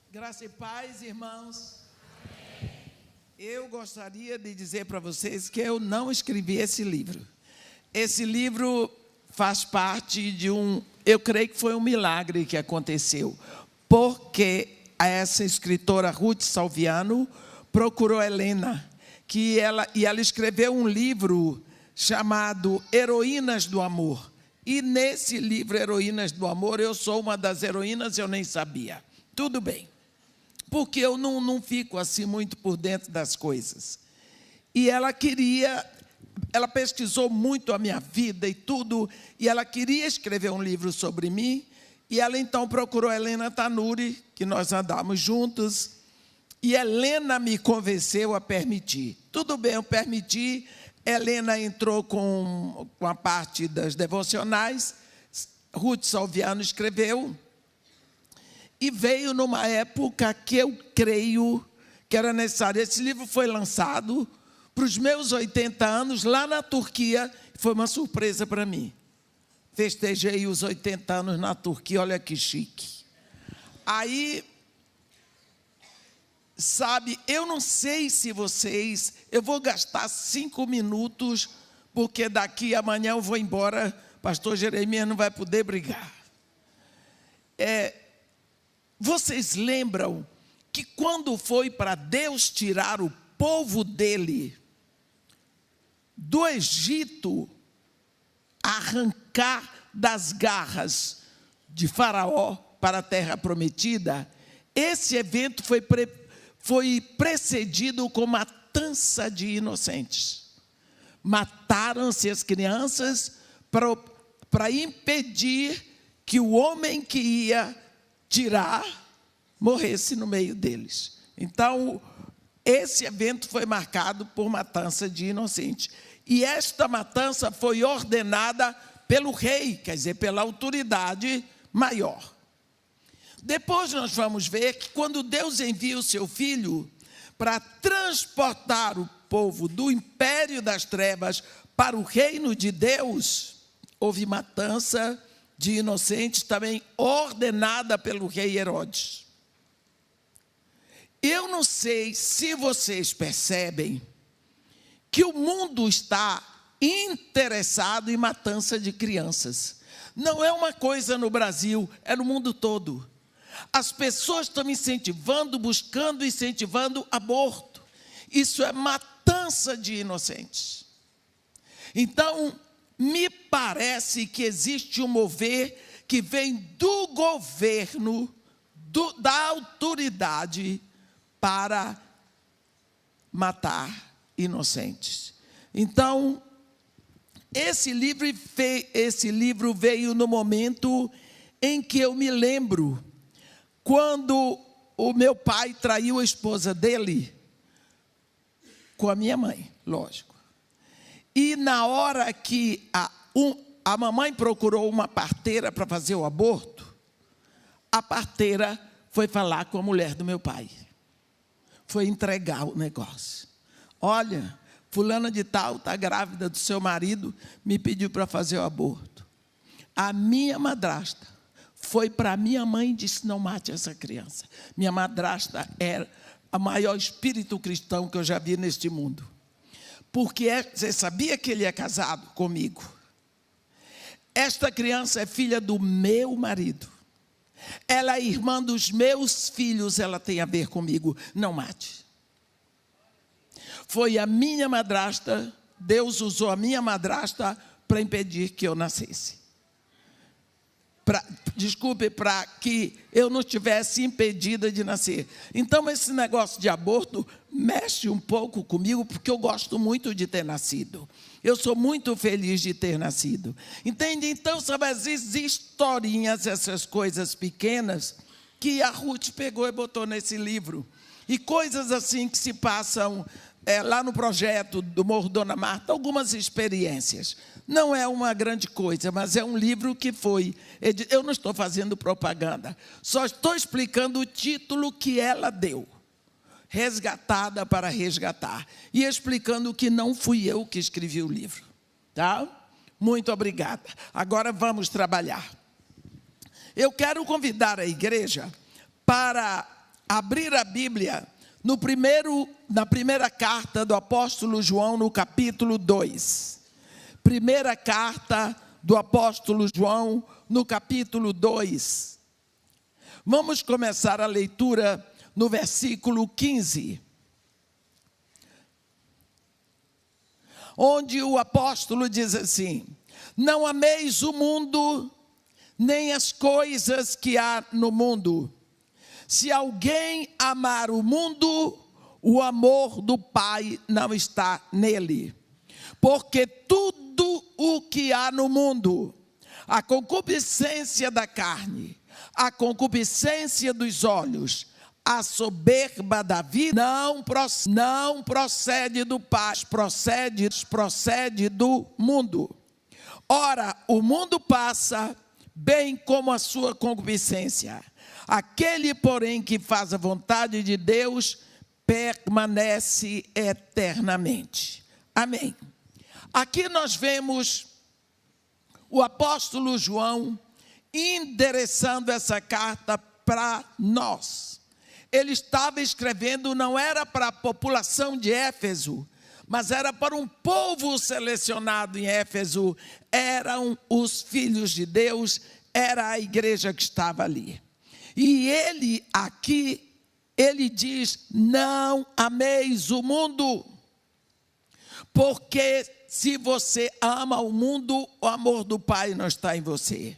Graça e paz, irmãos. Eu gostaria de dizer para vocês que eu não escrevi esse livro. Esse livro faz parte de eu creio que foi um milagre que aconteceu, porque essa escritora Ruth Salviano procurou Helena, e ela escreveu um livro chamado Heroínas do Amor. E nesse livro, Heroínas do Amor, eu sou uma das heroínas, eu nem sabia. Tudo bem, porque eu não fico assim muito por dentro das coisas. E ela pesquisou muito a minha vida e tudo, e ela queria escrever um livro sobre mim, e ela então procurou Helena Tanuri, que nós andamos juntos, e Helena me convenceu a permitir. Tudo bem, eu permiti. Helena entrou com a parte das devocionais, Ruth Salviano escreveu, e veio numa época que eu creio que era necessário. Esse livro foi lançado para os meus 80 anos, lá na Turquia, foi uma surpresa para mim. Festejei os 80 anos na Turquia, olha que chique. Aí, sabe, eu não sei se vocês, eu vou gastar 5 minutos, porque daqui a amanhã eu vou embora, pastor Jeremias não vai poder brigar. Vocês lembram que quando foi para Deus tirar o povo dele do Egito, arrancar das garras de Faraó para a terra prometida, esse evento foi precedido com matança de inocentes. Mataram-se as crianças para impedir que o homem que ia tirar morresse no meio deles. Então, esse evento foi marcado por matança de inocentes. E esta matança foi ordenada pelo rei, quer dizer, pela autoridade maior. Depois nós vamos ver que quando Deus envia o seu Filho para transportar o povo do império das trevas para o reino de Deus, houve matança de inocentes também ordenada pelo rei Herodes. Eu não sei se vocês percebem que o mundo está interessado em matança de crianças. Não é uma coisa no Brasil, é no mundo todo. As pessoas estão incentivando aborto. Isso é matança de inocentes. Então, me parece que existe um mover que vem do governo, da autoridade, para matar inocentes. Então, esse livro veio no momento em que eu me lembro, quando o meu pai traiu a esposa dele com a minha mãe, lógico. E na hora que a mamãe procurou uma parteira para fazer o aborto, a parteira foi falar com a mulher do meu pai. Foi entregar o negócio. Olha, fulana de tal está grávida do seu marido, me pediu para fazer o aborto. A minha madrasta foi para a minha mãe e disse: não mate essa criança. Minha madrasta era o maior espírito cristão que eu já vi neste mundo. Porque você sabia que ele é casado comigo? Esta criança é filha do meu marido. Ela é irmã dos meus filhos, ela tem a ver comigo. Não mate. Foi a minha madrasta, Deus usou a minha madrasta para impedir que eu nascesse. Para que eu não tivesse impedida de nascer. Então, esse negócio de aborto mexe um pouco comigo, porque eu gosto muito de ter nascido. Eu sou muito feliz de ter nascido. Entende? Então, sabe, às vezes, historinhas, essas coisas pequenas, que a Ruth pegou e botou nesse livro. E coisas assim que se passam lá no projeto do Morro Dona Marta, algumas experiências. Não é uma grande coisa, mas é um livro que foi... Eu não estou fazendo propaganda, só estou explicando o título que ela deu. Resgatada para resgatar. E explicando que não fui eu que escrevi o livro. Tá? Muito obrigada. Agora vamos trabalhar. Eu quero convidar a igreja para abrir a Bíblia na primeira carta do apóstolo João, no capítulo 2. Primeira carta do apóstolo João, no capítulo 2. Vamos começar a leitura no versículo 15. Onde o apóstolo diz assim: não ameis o mundo, nem as coisas que há no mundo. Se alguém amar o mundo, o amor do Pai não está nele. Porque tudo o que há no mundo, a concupiscência da carne, a concupiscência dos olhos, a soberba da vida, não procede do Pai, procede do mundo. Ora, o mundo passa, bem como a sua concupiscência. Aquele, porém, que faz a vontade de Deus, permanece eternamente. Amém. Aqui nós vemos o apóstolo João endereçando essa carta para nós. Ele estava escrevendo, não era para a população de Éfeso, mas era para um povo selecionado em Éfeso. Eram os filhos de Deus, era a igreja que estava ali. E ele aqui, ele diz: não ameis o mundo, porque se você ama o mundo, o amor do Pai não está em você.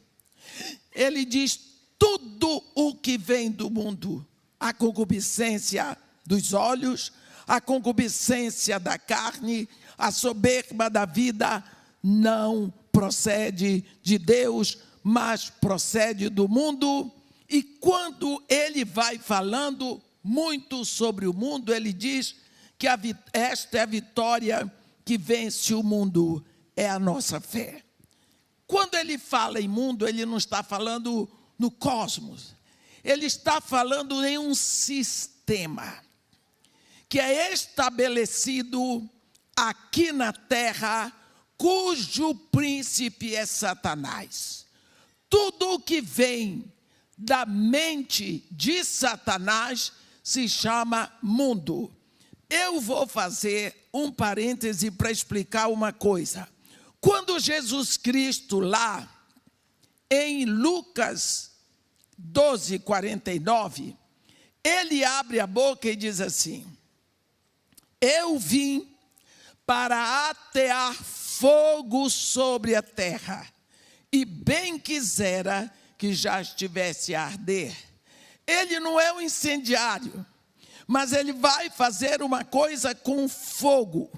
Ele diz: tudo o que vem do mundo, a concupiscência dos olhos, a concupiscência da carne, a soberba da vida, não procede de Deus, mas procede do mundo. E quando ele vai falando muito sobre o mundo, ele diz que esta é a vitória que vence o mundo, é a nossa fé. Quando ele fala em mundo, ele não está falando no cosmos. Ele está falando em um sistema que é estabelecido aqui na terra, cujo príncipe é Satanás. Tudo o que vem da mente de Satanás se chama mundo. Eu vou fazer um parêntese para explicar uma coisa. Quando Jesus Cristo, lá em Lucas 12:49, ele abre a boca e diz assim: eu vim para atear fogo sobre a terra, e bem quisera que já estivesse a arder. Ele não é um incendiário, mas ele vai fazer uma coisa com fogo.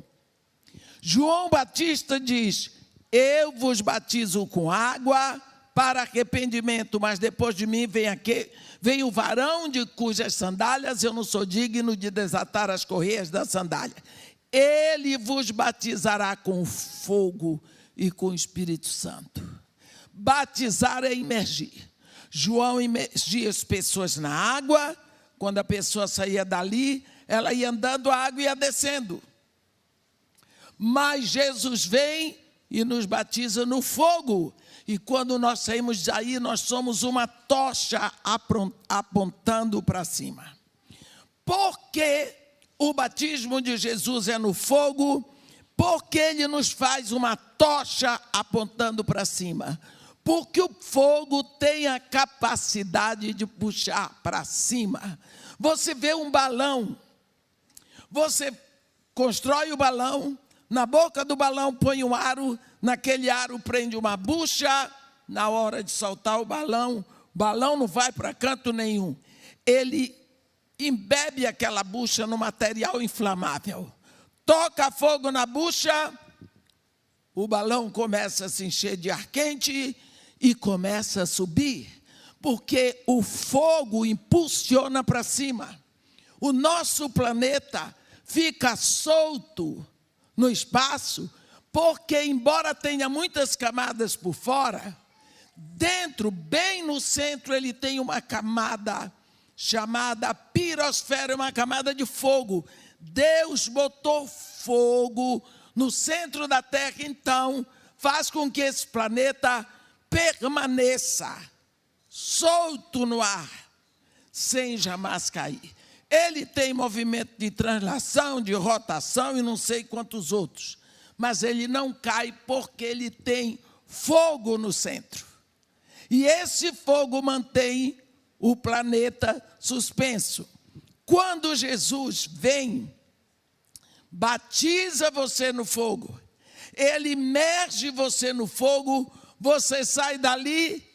João Batista diz: eu vos batizo com água para arrependimento, mas depois de mim vem o varão de cujas sandálias eu não sou digno de desatar as correias da sandália. Ele vos batizará com fogo e com o Espírito Santo. Batizar é imergir. João imergia as pessoas na água. Quando a pessoa saía dali, ela ia andando, a água ia descendo. Mas Jesus vem e nos batiza no fogo. E quando nós saímos daí, nós somos uma tocha apontando para cima. Por que o batismo de Jesus é no fogo? Porque ele nos faz uma tocha apontando para cima. Porque o fogo tem a capacidade de puxar para cima. Você vê um balão, você constrói o balão, na boca do balão põe um aro, naquele aro prende uma bucha, na hora de soltar o balão não vai para canto nenhum. Ele embebe aquela bucha no material inflamável. Toca fogo na bucha, o balão começa a se encher de ar quente e começa a subir, porque o fogo impulsiona para cima. O nosso planeta fica solto no espaço, porque embora tenha muitas camadas por fora, dentro, bem no centro, ele tem uma camada chamada pirosfera, uma camada de fogo. Deus botou fogo no centro da Terra, então faz com que esse planeta permaneça solto no ar, sem jamais cair. Ele tem movimento de translação, de rotação e não sei quantos outros. Mas ele não cai porque ele tem fogo no centro. E esse fogo mantém o planeta suspenso. Quando Jesus vem, batiza você no fogo, ele imerge você no fogo, você sai dali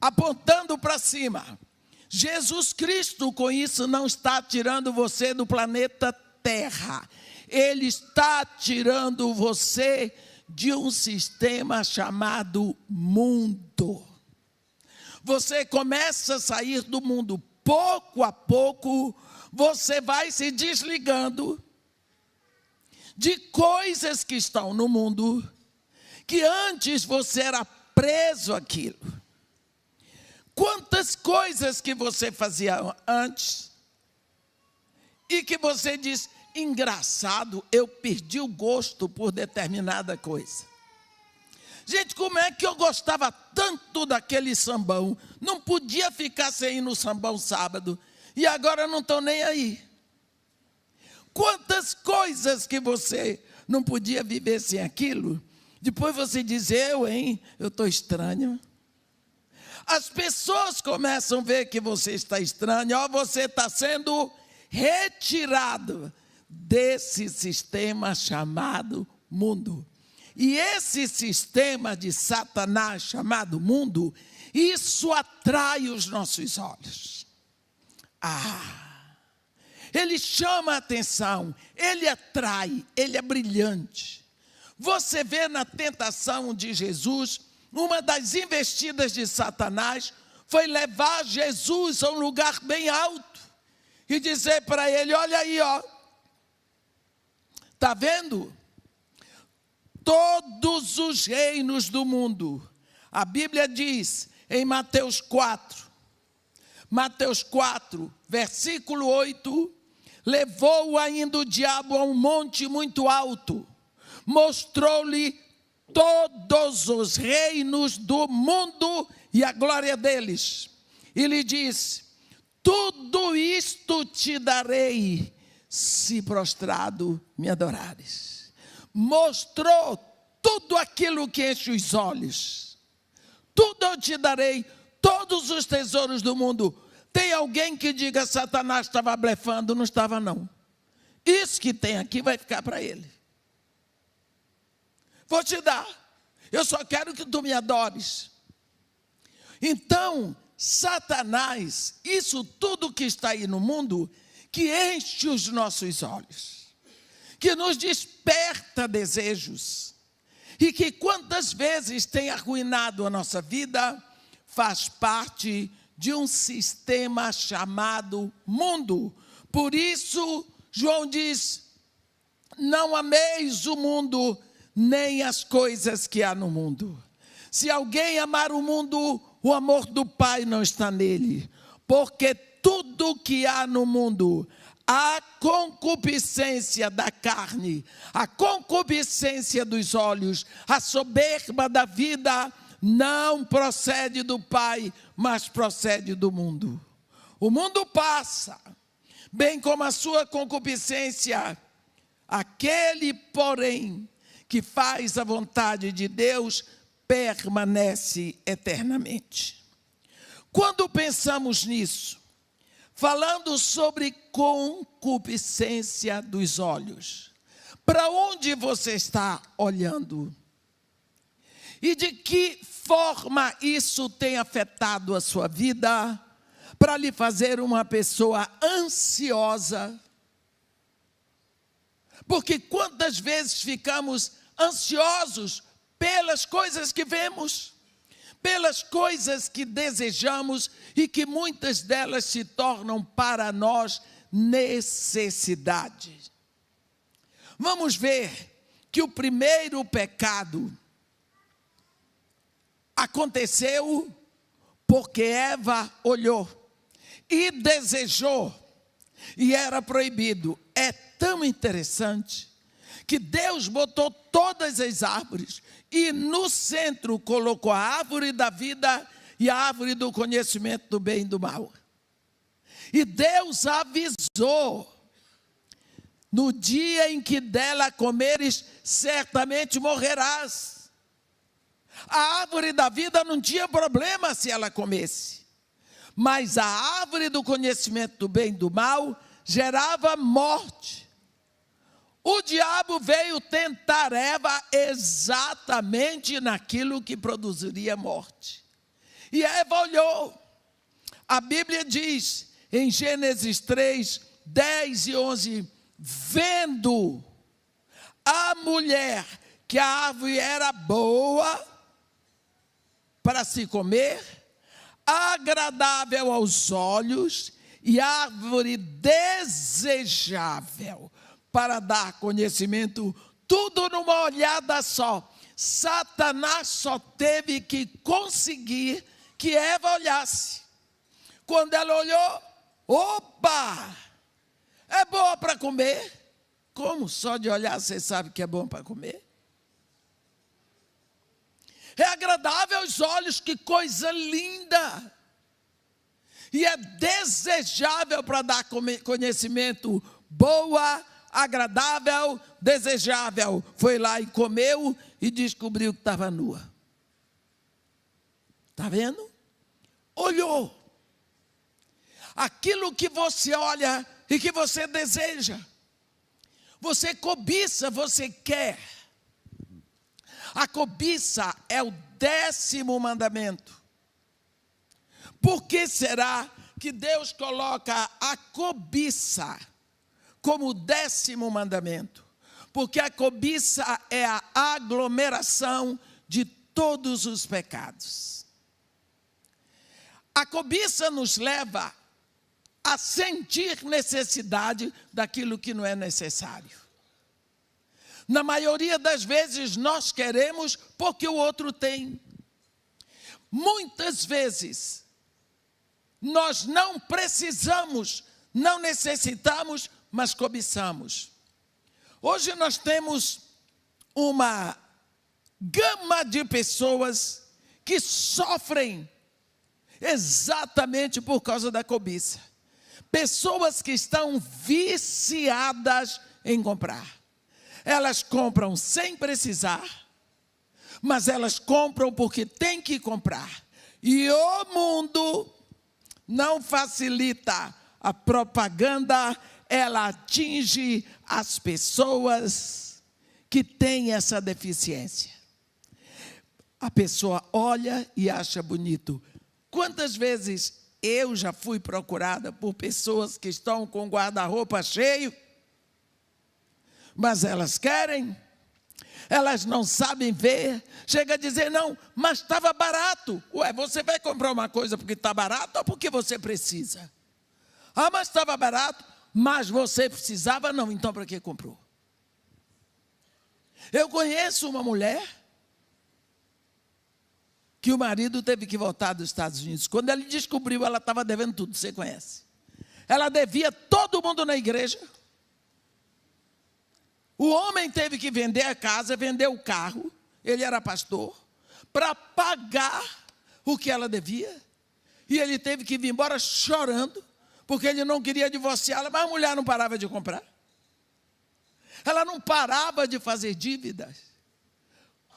apontando para cima. Jesus Cristo, com isso, não está tirando você do planeta Terra. Ele está tirando você de um sistema chamado mundo. Você começa a sair do mundo. Pouco a pouco, você vai se desligando de coisas que estão no mundo, que antes você era preso àquilo. Quantas coisas que você fazia antes e que você diz, engraçado, eu perdi o gosto por determinada coisa. Gente, como é que eu gostava tanto daquele sambão? Não podia ficar sem ir no sambão sábado e agora não estou nem aí. Quantas coisas que você não podia viver sem aquilo? Depois você diz, eu estou estranho. As pessoas começam a ver que você está estranho, você está sendo retirado desse sistema chamado mundo. E esse sistema de Satanás chamado mundo, isso atrai os nossos olhos. Ele chama a atenção, ele atrai, ele é brilhante. Você vê na tentação de Jesus, uma das investidas de Satanás foi levar Jesus a um lugar bem alto e dizer para ele, olha aí, está vendo? Todos os reinos do mundo, a Bíblia diz em Mateus 4, versículo 8, levou ainda o diabo a um monte muito alto, mostrou-lhe todos os reinos do mundo e a glória deles. E lhe disse, tudo isto te darei, se prostrado me adorares. Mostrou tudo aquilo que enche os olhos. Tudo eu te darei, todos os tesouros do mundo. Tem alguém que diga, Satanás estava blefando? Não estava não. Isso que tem aqui vai ficar para ele. Vou te dar, eu só quero que tu me adores. Então, Satanás, isso tudo que está aí no mundo, que enche os nossos olhos, que nos desperta desejos, e que quantas vezes tem arruinado a nossa vida, faz parte de um sistema chamado mundo. Por isso, João diz, não ameis o mundo, nem as coisas que há no mundo. Se alguém amar o mundo, o amor do Pai não está nele. Porque tudo que há no mundo, a concupiscência da carne, a concupiscência dos olhos, a soberba da vida, não procede do Pai, mas procede do mundo. O mundo passa, bem como a sua concupiscência. Aquele, porém, que faz a vontade de Deus, permanece eternamente. Quando pensamos nisso, falando sobre concupiscência dos olhos, para onde você está olhando? E de que forma isso tem afetado a sua vida, para lhe fazer uma pessoa ansiosa? Porque quantas vezes ficamos ansiosos pelas coisas que vemos, pelas coisas que desejamos e que muitas delas se tornam para nós necessidade. Vamos ver que o primeiro pecado aconteceu porque Eva olhou e desejou e era proibido. É tão interessante que Deus botou todas as árvores e no centro colocou a árvore da vida e a árvore do conhecimento do bem e do mal. E Deus avisou: no dia em que dela comeres, certamente morrerás. A árvore da vida não tinha problema se ela comesse, mas a árvore do conhecimento do bem e do mal gerava morte. O diabo veio tentar Eva exatamente naquilo que produziria morte. E Eva olhou. A Bíblia diz, em Gênesis 3, 10 e 11, vendo a mulher que a árvore era boa para se comer, agradável aos olhos e árvore desejável para dar conhecimento, tudo numa olhada só. Satanás só teve que conseguir que Eva olhasse. Quando ela olhou, opa, é boa para comer. Como? Só de olhar você sabe que é bom para comer? É agradável aos olhos, que coisa linda. E é desejável para dar conhecimento, boa, agradável, desejável. Foi lá e comeu e descobriu que estava nua. Está vendo? Olhou. Aquilo que você olha e que você deseja, você cobiça, você quer. A cobiça é o 10º mandamento. Por que será que Deus coloca a cobiça como o 10º mandamento? Porque a cobiça é a aglomeração de todos os pecados. A cobiça nos leva a sentir necessidade daquilo que não é necessário. Na maioria das vezes nós queremos porque o outro tem. Muitas vezes nós não precisamos, não necessitamos, mas cobiçamos. Hoje nós temos uma gama de pessoas que sofrem exatamente por causa da cobiça. Pessoas que estão viciadas em comprar. Elas compram sem precisar, mas elas compram porque tem que comprar. E o mundo não facilita a propaganda, ela atinge as pessoas que têm essa deficiência. A pessoa olha e acha bonito. Quantas vezes eu já fui procurada por pessoas que estão com o guarda-roupa cheio, mas elas querem, elas não sabem ver, chega a dizer, não, mas estava barato. Ué, você vai comprar uma coisa porque está barato ou porque você precisa? Ah, mas estava barato, mas você precisava? Não, então para que comprou? Eu conheço uma mulher que o marido teve que voltar dos Estados Unidos. Quando ele descobriu, ela estava devendo tudo, você conhece. Ela devia todo mundo na igreja. O homem teve que vender a casa, vender o carro, ele era pastor, para pagar o que ela devia. E ele teve que vir embora chorando, porque ele não queria divorciá-la, mas a mulher não parava de comprar. Ela não parava de fazer dívidas.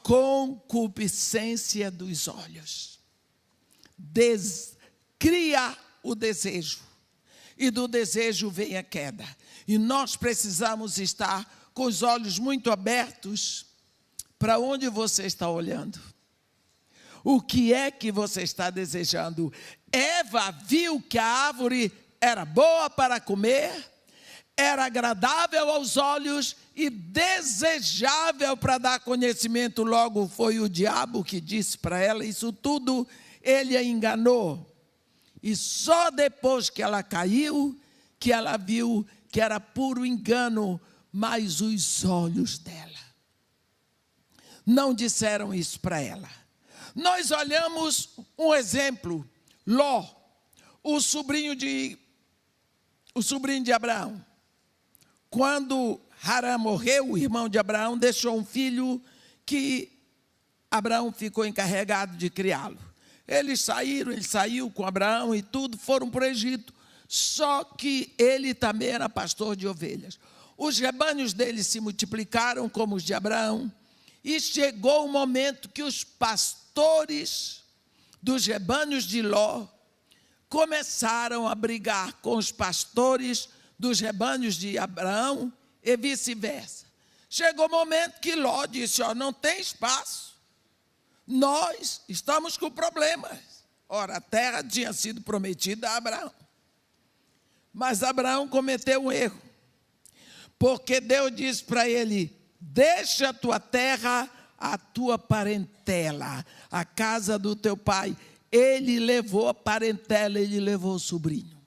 Concupiscência dos olhos. Cria o desejo. E do desejo vem a queda. E nós precisamos estar com os olhos muito abertos para onde você está olhando. O que é que você está desejando? Eva viu que a árvore era boa para comer, era agradável aos olhos e desejável para dar conhecimento. Logo foi o diabo que disse para ela isso tudo, ele a enganou. E só depois que ela caiu, que ela viu que era puro engano, mas os olhos dela não disseram isso para ela. Nós olhamos um exemplo, Ló, o sobrinho de Abraão. Quando Harã morreu, o irmão de Abraão deixou um filho que Abraão ficou encarregado de criá-lo. Ele saiu com Abraão e tudo, foram para o Egito. Só que ele também era pastor de ovelhas. Os rebanhos dele se multiplicaram como os de Abraão. E chegou o momento que os pastores dos rebanhos de Ló começaram a brigar com os pastores dos rebanhos de Abraão e vice-versa. Chegou o momento que Ló disse, não tem espaço. Nós estamos com problemas. Ora, a terra tinha sido prometida a Abraão. Mas Abraão cometeu um erro. Porque Deus disse para ele, deixa a tua terra, a tua parentela, a casa do teu pai. Ele levou a parentela, ele levou o sobrinho.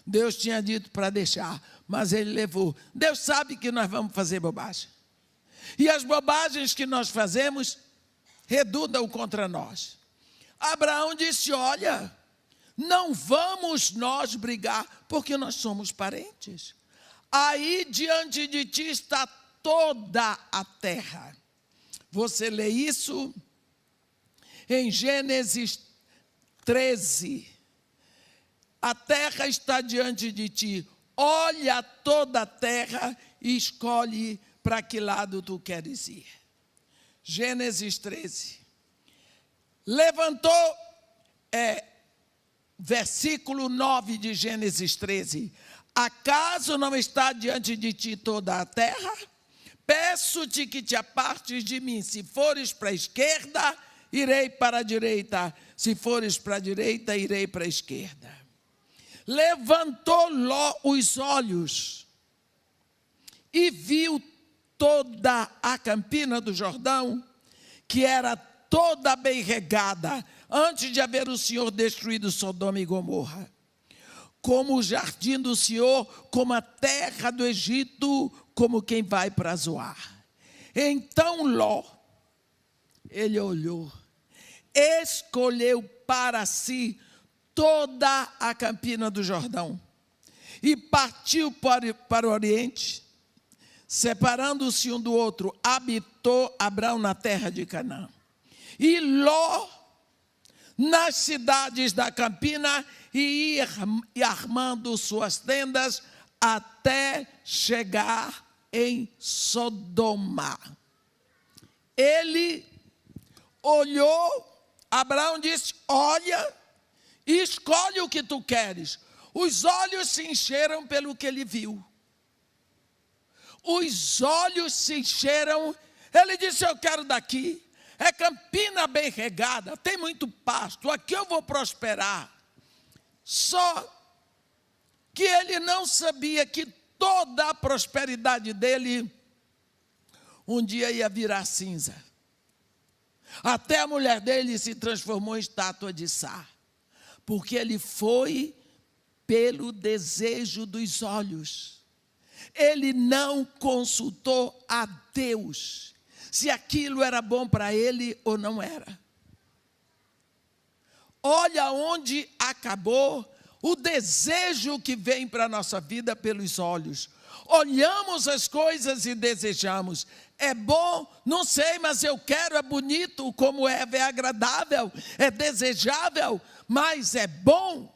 Deus tinha dito para deixar, mas ele levou. Deus sabe que nós vamos fazer bobagem. E as bobagens que nós fazemos redundam contra nós. Abraão disse, olha, não vamos nós brigar, porque nós somos parentes. Aí diante de ti está toda a terra. Você lê isso em Gênesis 13. A terra está diante de ti. Olha toda a terra e escolhe para que lado tu queres ir. Gênesis 13. Levantou, versículo 9 de Gênesis 13. Acaso não está diante de ti toda a terra? Peço-te que te apartes de mim. Se fores para a esquerda, irei para a direita. Se fores para a direita, irei para a esquerda. Levantou Ló os olhos e viu toda a campina do Jordão, que era toda bem regada, antes de haver o Senhor destruído Sodoma e Gomorra. Como o jardim do Senhor, como a terra do Egito, como quem vai para Zoar. Então Ló, ele olhou, escolheu para si toda a campina do Jordão e partiu para o Oriente, separando-se um do outro, habitou Abraão na terra de Canaã. E Ló, nas cidades da campina, e armando suas tendas até chegar em Sodoma. Ele olhou, Abraão disse, olha, e escolhe o que tu queres. Os olhos se encheram pelo que ele viu. Os olhos se encheram, ele disse, eu quero daqui. É campina bem regada, tem muito pasto, aqui eu vou prosperar. Só que ele não sabia que toda a prosperidade dele um dia ia virar cinza. Até a mulher dele se transformou em estátua de sal, porque ele foi pelo desejo dos olhos. Ele não consultou a Deus se aquilo era bom para ele ou não era. Olha onde acabou o desejo que vem para a nossa vida pelos olhos. Olhamos as coisas e desejamos. É bom? Não sei, mas eu quero, é bonito, como é agradável, é desejável, mas é bom.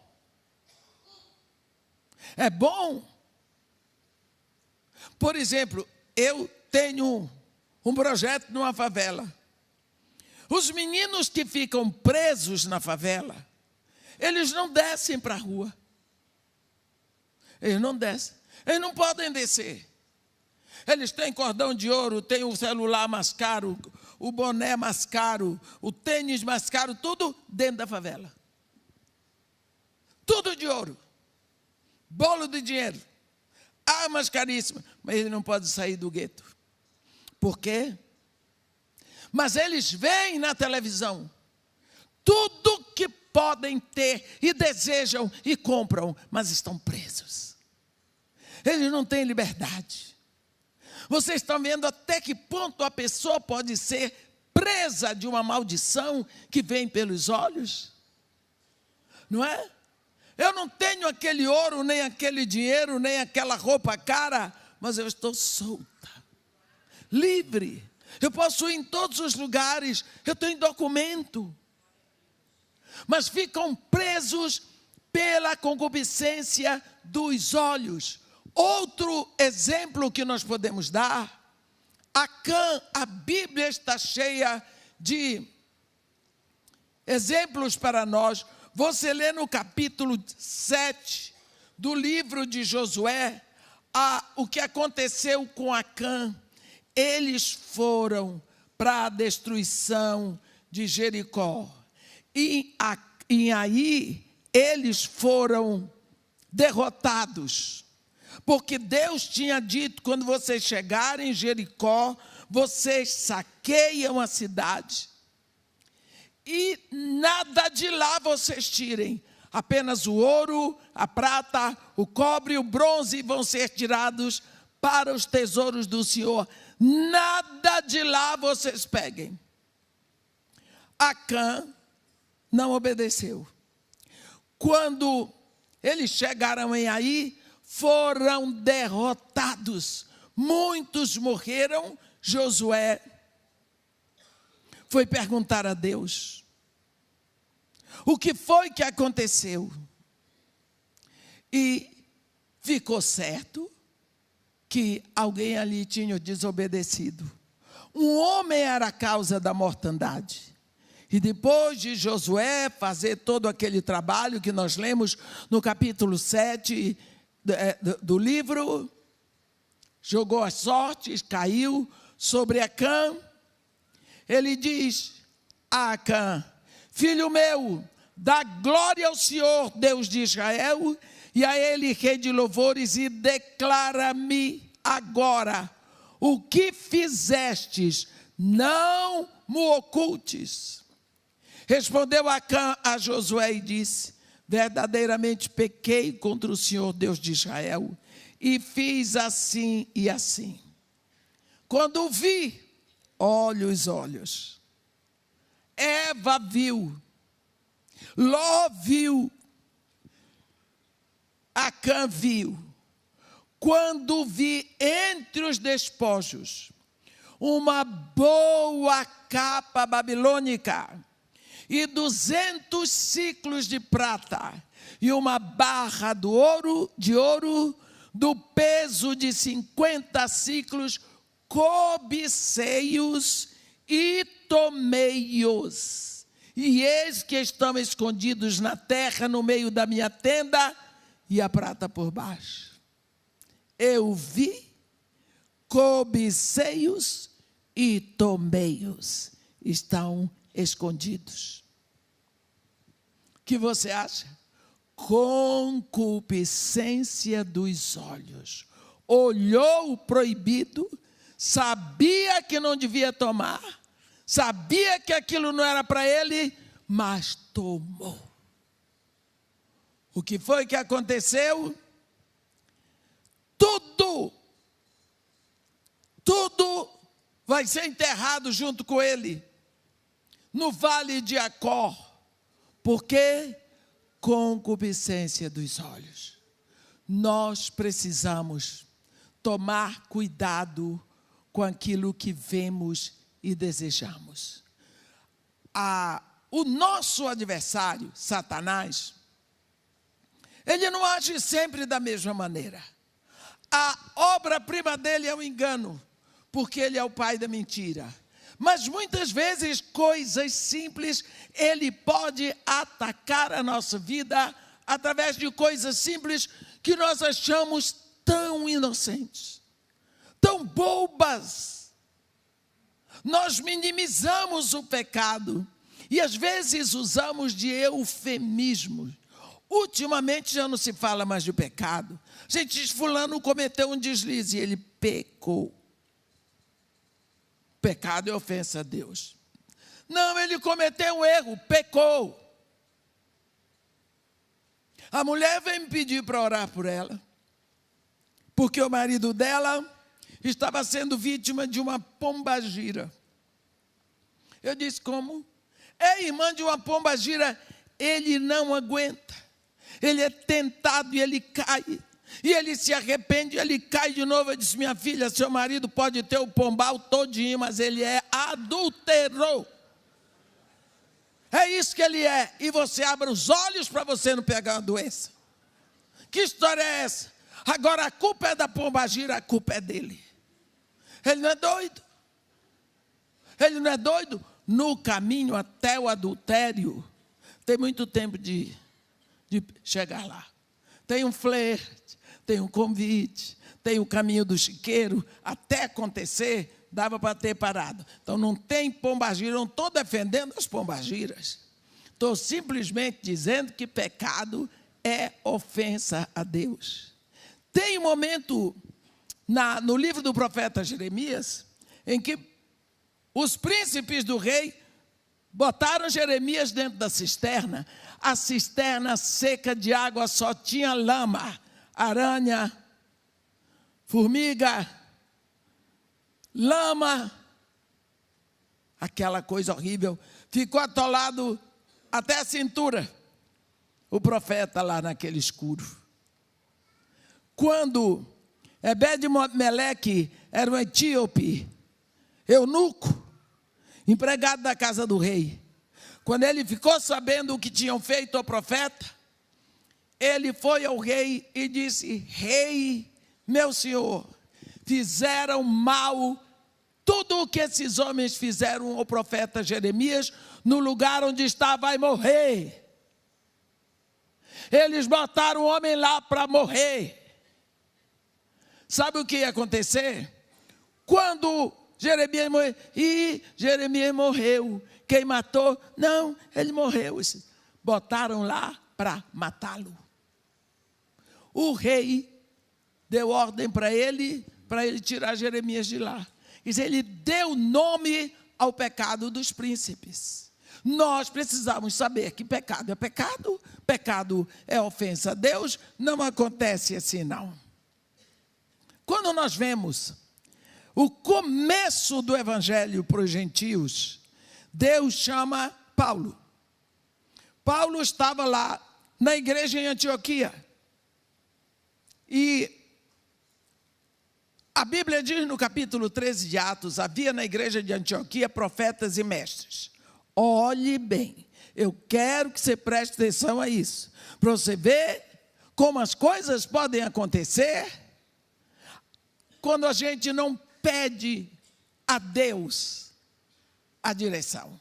É bom. Por exemplo, eu tenho um projeto numa favela. Os meninos que ficam presos na favela, eles não descem para a rua. Eles não descem. Eles não podem descer. Eles têm cordão de ouro, têm o celular mais caro, o boné mais caro, o tênis mais caro, tudo dentro da favela. Tudo de ouro. Bolo de dinheiro. Armas caríssimas. Mas eles não podem sair do gueto. Por quê? Mas eles veem na televisão tudo que podem ter e desejam e compram, mas estão presos. Eles não têm liberdade. Vocês estão vendo até que ponto a pessoa pode ser presa de uma maldição que vem pelos olhos? Não é? Eu não tenho aquele ouro, nem aquele dinheiro, nem aquela roupa cara, mas eu estou solta, livre. Eu posso ir em todos os lugares, eu tenho documento. mas ficam presos pela concupiscência dos olhos. Outro exemplo que nós podemos dar, Acã, a Bíblia está cheia de exemplos para nós. Você lê no capítulo 7 do livro de Josué, o que aconteceu com Acã. Eles foram para a destruição de Jericó. E aí eles foram derrotados. Porque Deus tinha dito, quando vocês chegarem em Jericó, vocês saqueiam a cidade. E nada de lá vocês tirem. Apenas o ouro, a prata, o cobre e o bronze vão ser tirados para os tesouros do Senhor. Nada de lá vocês peguem. Acã não obedeceu. Quando eles chegaram em Ai, foram derrotados. Muitos morreram. Josué foi perguntar a Deus: o que foi que aconteceu? E ficou certo que alguém ali tinha desobedecido. Um homem era a causa da mortandade. E depois de Josué fazer todo aquele trabalho que nós lemos no capítulo 7 do livro, jogou as sortes, caiu sobre Acã. Ele diz a Acã: filho meu, dá glória ao Senhor, Deus de Israel, e a Ele rei de louvores, e declara-me agora o que fizestes, não me ocultes. Respondeu Acã a Josué e disse: verdadeiramente pequei contra o Senhor Deus de Israel, e fiz assim e assim. Quando vi, olha os olhos, Eva viu, Ló viu, Acã viu. Quando vi entre os despojos uma boa capa babilônica e 200 ciclos de prata e uma barra de ouro do peso de 50 ciclos, cobicei-os e tomei-os. E eis que estão escondidos na terra, no meio da minha tenda, e a prata por baixo. Eu vi, cobicei-os e tomei-os. Estão escondidos. O que você acha? Concupiscência dos olhos. Olhou o proibido, sabia que não devia tomar, sabia que aquilo não era para ele, mas tomou. O que foi que aconteceu? Tudo vai ser enterrado junto com ele, no vale de Acor. Por quê? Concupiscência dos olhos. Nós precisamos tomar cuidado com aquilo que vemos e desejamos. O nosso adversário, Satanás, ele não age sempre da mesma maneira. A obra-prima dele é o engano, porque ele é o pai da mentira. Mas muitas vezes coisas simples, ele pode atacar a nossa vida através de coisas simples que nós achamos tão inocentes, tão bobas. Nós minimizamos o pecado e às vezes usamos de eufemismos. Ultimamente já não se fala mais de pecado. A gente diz: fulano cometeu um deslize e ele pecou. Pecado é ofensa a Deus. Não, ele cometeu um erro, pecou. A mulher veio me pedir para orar por ela, porque o marido dela estava sendo vítima de uma pombagira. Eu disse: como? É irmã de uma pombagira, ele não aguenta. Ele é tentado e ele cai. E ele se arrepende, ele cai de novo. Eu disse: minha filha, seu marido pode ter o pombal todinho, mas ele adulterou. É isso que ele é. E você abre os olhos para você não pegar uma doença. Que história é essa? Agora a culpa é da pombagira, a culpa é dele. Ele não é doido. Ele não é doido. No caminho até o adultério, tem muito tempo de chegar lá. Tem um flerte, tem um convite, tem o caminho do chiqueiro, até acontecer, dava para ter parado. Então não tem pombagira, não estou defendendo as pombagiras. Estou simplesmente dizendo que pecado é ofensa a Deus. Tem um momento no livro do profeta Jeremias, em que os príncipes do rei botaram Jeremias dentro da cisterna. A cisterna seca de água só tinha lama, aranha, formiga, lama, aquela coisa horrível. Ficou atolado até a cintura, o profeta lá naquele escuro. Quando Ebed-Meleque era um etíope, eunuco, empregado da casa do rei, quando ele ficou sabendo o que tinham feito ao profeta, ele foi ao rei e disse: rei, meu senhor, fizeram mal tudo o que esses homens fizeram ao profeta Jeremias, no lugar onde está vai morrer. Eles botaram o homem lá para morrer. Sabe o que ia acontecer? Quando Jeremias morreu, e Jeremias morreu. Quem matou? Não, ele morreu. Botaram lá para matá-lo. O rei deu ordem para ele tirar Jeremias de lá. Ele deu nome ao pecado dos príncipes. Nós precisamos saber que pecado é pecado, pecado é ofensa a Deus, não acontece assim não. Quando nós vemos o começo do evangelho para os gentios, Deus chama Paulo. Paulo estava lá na igreja em Antioquia. E a Bíblia diz no capítulo 13 de Atos, havia na igreja de Antioquia profetas e mestres. Olhe bem, eu quero que você preste atenção a isso, para você ver como as coisas podem acontecer quando a gente não pede a Deus a direção.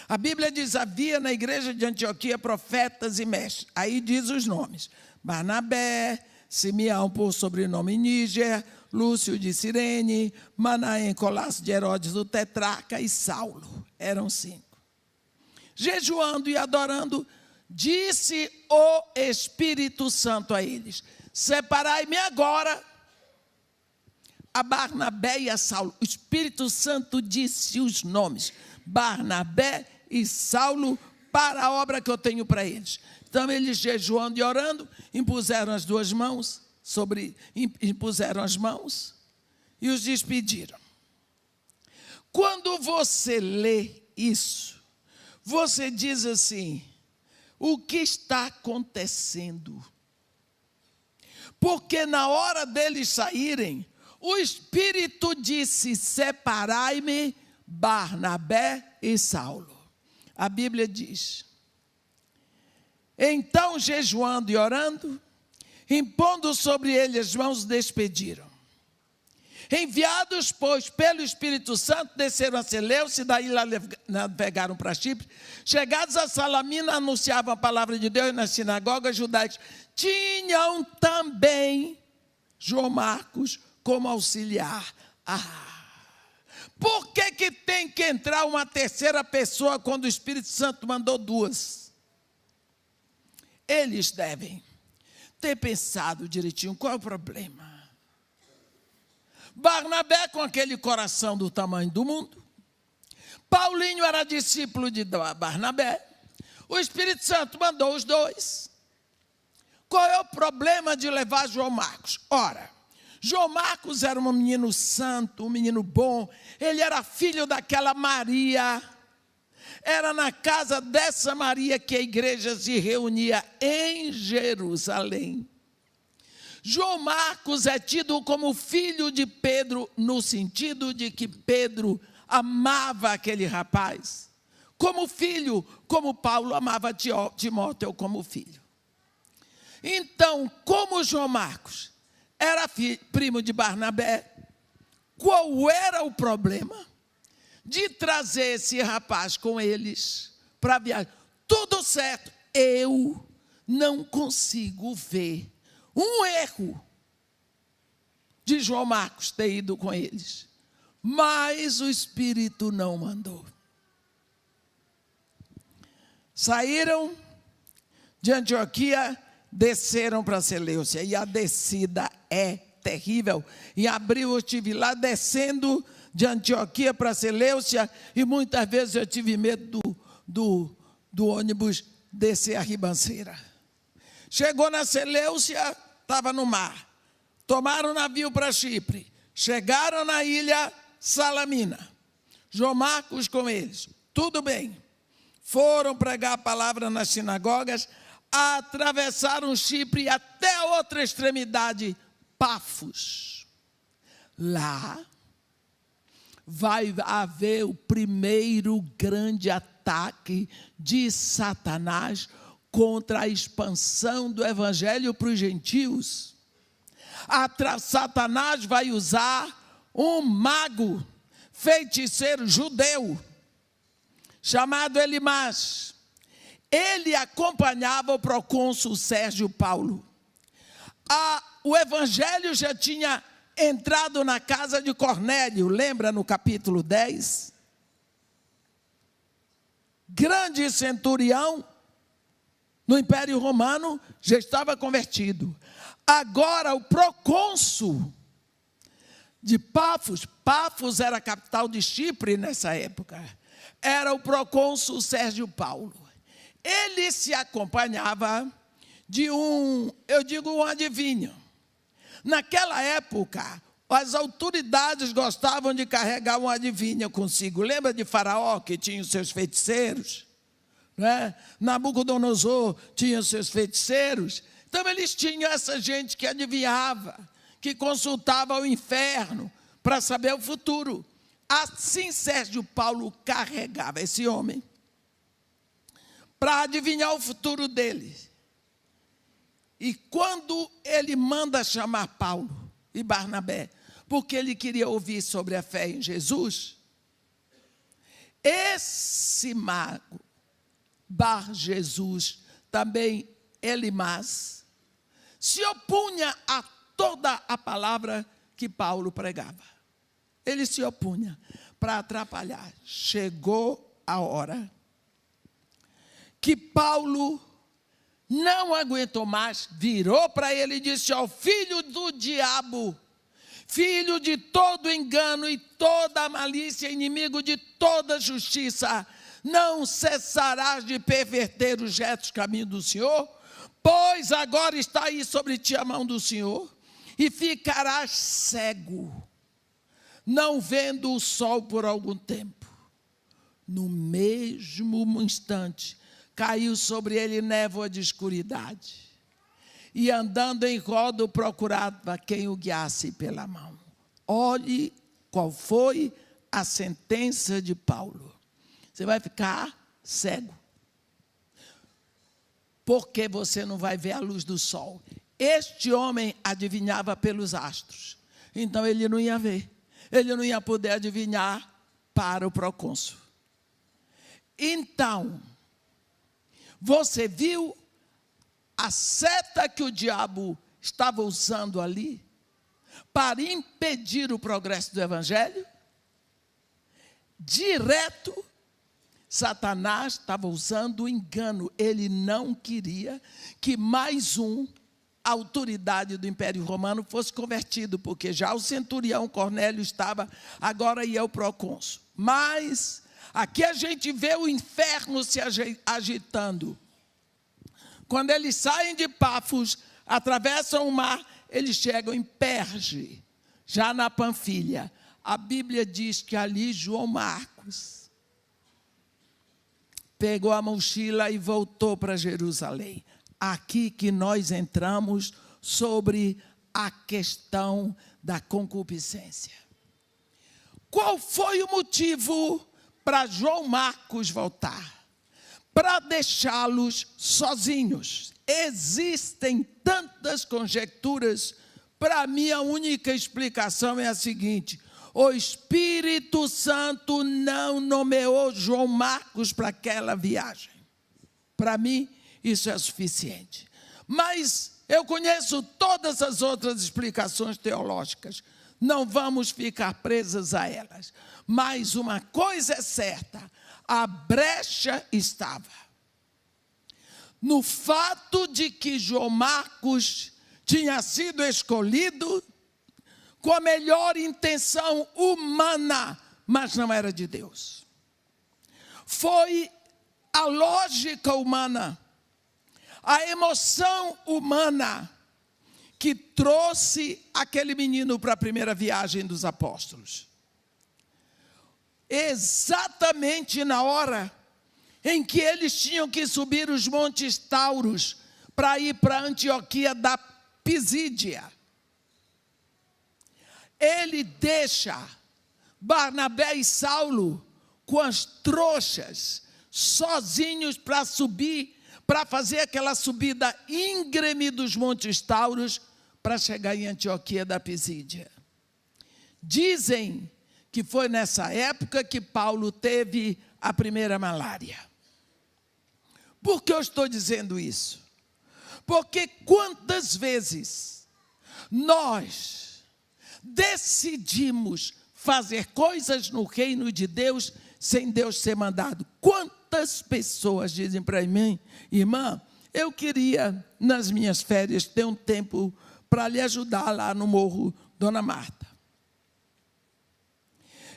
A Bíblia diz, havia na igreja de Antioquia profetas e mestres. Aí diz os nomes: Barnabé, Simeão por sobrenome Níger, Lúcio de Cirene, Manaém, Colasso de Herodes o tetrarca e Saulo. Eram 5. Jejuando e adorando, disse o Espírito Santo a eles: separai-me agora a Barnabé e a Saulo. O Espírito Santo disse os nomes: Barnabé e Saulo, para a obra que eu tenho para eles. Então eles, jejuando e orando, impuseram as mãos e os despediram. Quando você lê isso, você diz assim: o que está acontecendo? Porque na hora deles saírem, o Espírito disse: separai-me Barnabé e Saulo. A Bíblia diz: então, jejuando e orando, impondo sobre eles as mãos, despediram. Enviados, pois, pelo Espírito Santo, desceram a Seleucia, e daí lá navegaram para Chipre. Chegados a Salamina, anunciavam a palavra de Deus nas sinagogas judaicas. Tinham também João Marcos como auxiliar. Por que tem que entrar uma terceira pessoa quando o Espírito Santo mandou 2? Eles devem ter pensado direitinho qual é o problema. Barnabé com aquele coração do tamanho do mundo. Paulinho era discípulo de Barnabé. O Espírito Santo mandou os 2. Qual é o problema de levar João Marcos? Ora, João Marcos era um menino santo, um menino bom. Ele era filho daquela Maria. Era na casa dessa Maria que a igreja se reunia em Jerusalém. João Marcos é tido como filho de Pedro, no sentido de que Pedro amava aquele rapaz como filho, como Paulo amava Timóteo como filho. Então, como João Marcos era primo de Barnabé, qual era o problema de trazer esse rapaz com eles para viajar? Tudo certo. Eu não consigo ver um erro de João Marcos ter ido com eles. Mas o Espírito não mandou. Saíram de Antioquia, desceram para Seleucia. E a descida é terrível. Em abril eu estive lá descendo de Antioquia para Seleucia. E muitas vezes eu tive medo do ônibus descer a ribanceira. Chegou na Seleucia, estava no mar. Tomaram navio para Chipre. Chegaram na ilha Salamina. João Marcos com eles. Tudo bem. Foram pregar a palavra nas sinagogas, atravessaram Chipre até a outra extremidade, Pafos. Lá vai haver o primeiro grande ataque de Satanás contra a expansão do evangelho para os gentios. Satanás vai usar um mago, feiticeiro judeu, chamado Elimas. Ele acompanhava o procônsul Sérgio Paulo. O evangelho já tinha entrado na casa de Cornélio, lembra no capítulo 10? Grande centurião no Império Romano já estava convertido. Agora o procônsul de Pafos, Pafos era a capital de Chipre nessa época, era o procônsul Sérgio Paulo. Ele se acompanhava de um adivinho. Naquela época, as autoridades gostavam de carregar um adivinho consigo. Lembra de Faraó, que tinha os seus feiticeiros? Né? Nabucodonosor tinha os seus feiticeiros. Então, eles tinham essa gente que adivinhava, que consultava o inferno para saber o futuro. Assim, Sérgio Paulo carregava esse homem para adivinhar o futuro dele. E quando ele manda chamar Paulo e Barnabé, porque ele queria ouvir sobre a fé em Jesus, esse mago, Bar-Jesus, também Elimas, se opunha a toda a palavra que Paulo pregava. Ele se opunha para atrapalhar. Chegou a hora que Paulo não aguentou mais, virou para ele e disse: ó, filho do diabo, filho de todo engano e toda malícia, inimigo de toda justiça, não cessarás de perverter os retos caminhos do Senhor? Pois agora está aí sobre ti a mão do Senhor, e ficarás cego, não vendo o sol por algum tempo. No mesmo instante, caiu sobre ele névoa de escuridade, e andando em roda procurava quem o guiasse pela mão. Olhe qual foi a sentença de Paulo. Você vai ficar cego, porque você não vai ver a luz do sol. Este homem adivinhava pelos astros, então ele não ia ver, ele não ia poder adivinhar para o procônsul. Então, você viu a seta que o diabo estava usando ali para impedir o progresso do evangelho? Direto, Satanás estava usando o engano. Ele não queria que mais a autoridade do Império Romano fosse convertido, porque já o centurião Cornélio estava, agora ia o procônsul. Mas aqui a gente vê o inferno se agitando. Quando eles saem de Pafos, atravessam o mar, eles chegam em Perge, já na Panfilha. A Bíblia diz que ali João Marcos pegou a mochila e voltou para Jerusalém. Aqui que nós entramos sobre a questão da concupiscência. Qual foi o motivo para João Marcos voltar, para deixá-los sozinhos. Existem tantas conjecturas. Para mim, a única explicação é a seguinte: o Espírito Santo não nomeou João Marcos para aquela viagem. Para mim, isso é suficiente. Mas eu conheço todas as outras explicações teológicas. Não vamos ficar presas a elas. Mas uma coisa é certa: a brecha estava no fato de que João Marcos tinha sido escolhido com a melhor intenção humana, mas não era de Deus. Foi a lógica humana, a emoção humana, que trouxe aquele menino para a primeira viagem dos apóstolos. Exatamente na hora em que eles tinham que subir os montes Tauros para ir para Antioquia da Pisídia. Ele deixa Barnabé e Saulo com as trouxas, sozinhos para subir, para fazer aquela subida íngreme dos montes Tauros, para chegar em Antioquia da Pisídia. Dizem que foi nessa época que Paulo teve a primeira malária. Por que eu estou dizendo isso? Porque quantas vezes nós decidimos fazer coisas no reino de Deus sem Deus ser mandado? Quantas pessoas dizem para mim: irmã, eu queria nas minhas férias ter um tempo para lhe ajudar lá no Morro Dona Marta.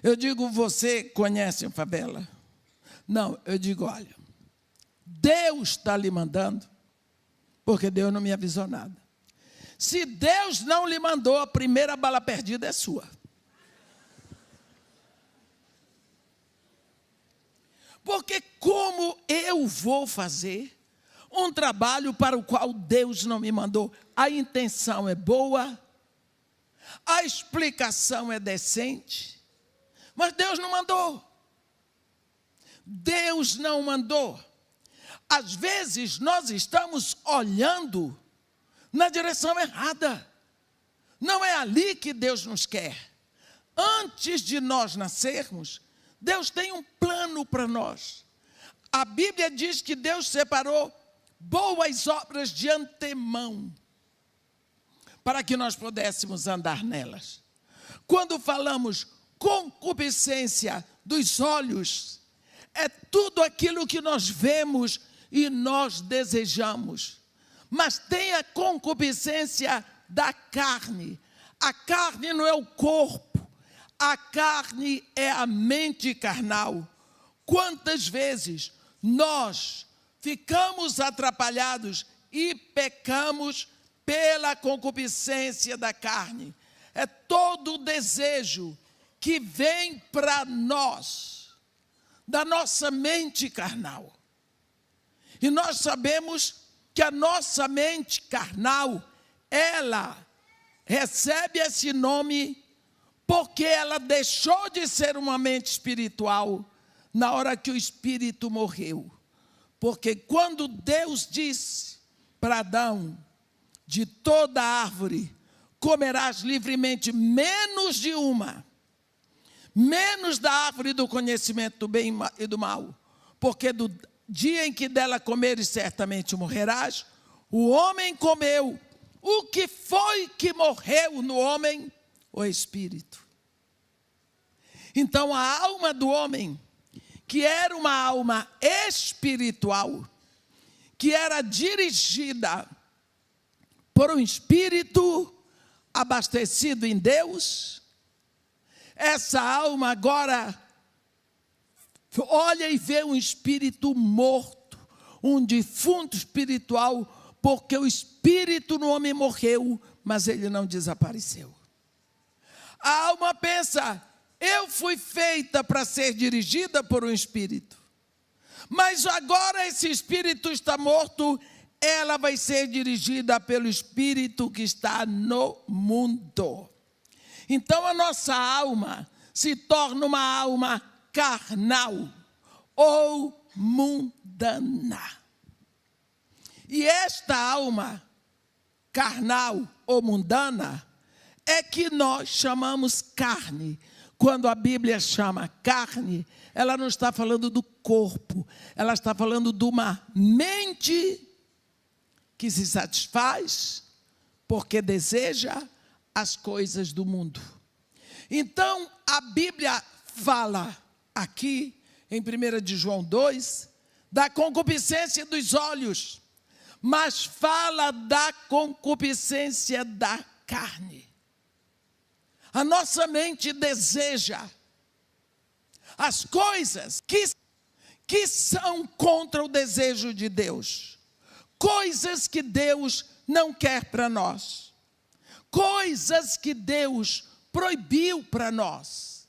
Eu digo: você conhece a favela? Não, eu digo: olha, Deus está lhe mandando, porque Deus não me avisou nada. Se Deus não lhe mandou, a primeira bala perdida é sua. Porque como eu vou fazer um trabalho para o qual Deus não me mandou? A intenção é boa, a explicação é decente, mas Deus não mandou. Deus não mandou. Às vezes nós estamos olhando na direção errada. Não é ali que Deus nos quer. Antes de nós nascermos, Deus tem um plano para nós. A Bíblia diz que Deus separou boas obras de antemão para que nós pudéssemos andar nelas. Quando falamos concupiscência dos olhos, é tudo aquilo que nós vemos e nós desejamos. Mas tem a concupiscência da carne. A carne não é o corpo, a carne é a mente carnal. Quantas vezes nós ficamos atrapalhados e pecamos pela concupiscência da carne? É todo o desejo que vem para nós, da nossa mente carnal. E nós sabemos que a nossa mente carnal, ela recebe esse nome porque ela deixou de ser uma mente espiritual na hora que o espírito morreu. Porque quando Deus disse para Adão: de toda árvore comerás livremente, menos de uma, menos da árvore do conhecimento do bem e do mal, porque do dia em que dela comeres certamente morrerás. O homem comeu. O que foi que morreu no homem? O espírito. Então a alma do homem, que era uma alma espiritual, que era dirigida por um espírito abastecido em Deus, essa alma agora olha e vê um espírito morto, um defunto espiritual, porque o espírito no homem morreu, mas ele não desapareceu. A alma pensa: eu fui feita para ser dirigida por um espírito, mas agora esse espírito está morto, ela vai ser dirigida pelo espírito que está no mundo. Então a nossa alma se torna uma alma carnal ou mundana. E esta alma carnal ou mundana é que nós chamamos carne. Quando a Bíblia chama carne, ela não está falando do corpo, ela está falando de uma mente que se satisfaz porque deseja as coisas do mundo. Então, a Bíblia fala aqui, em 1 de João 2, da concupiscência dos olhos, mas fala da concupiscência da carne. A nossa mente deseja as coisas que são contra o desejo de Deus. Coisas que Deus não quer para nós. Coisas que Deus proibiu para nós.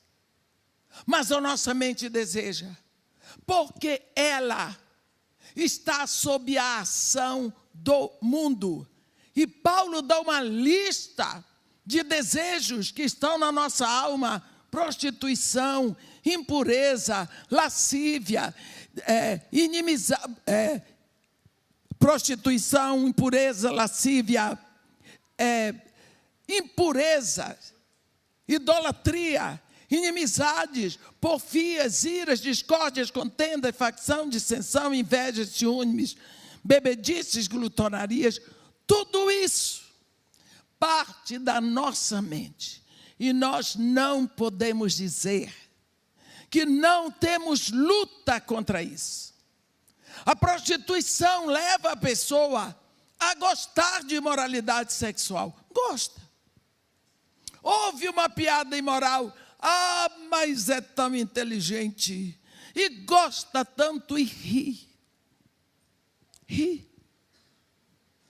Mas a nossa mente deseja, porque ela está sob a ação do mundo. E Paulo dá uma lista de desejos que estão na nossa alma: prostituição, impureza, lascívia, prostituição, impureza, lascívia, impureza, idolatria, inimizades, porfias, iras, discórdias, contendas, facção, dissensão, invejas, ciúmes, bebedices, glutonarias. Tudo isso parte da nossa mente. E nós não podemos dizer que não temos luta contra isso. A prostituição leva a pessoa a gostar de imoralidade sexual. Gosta. Ouve uma piada imoral. Ah, mas é tão inteligente. E gosta tanto e ri. Ri.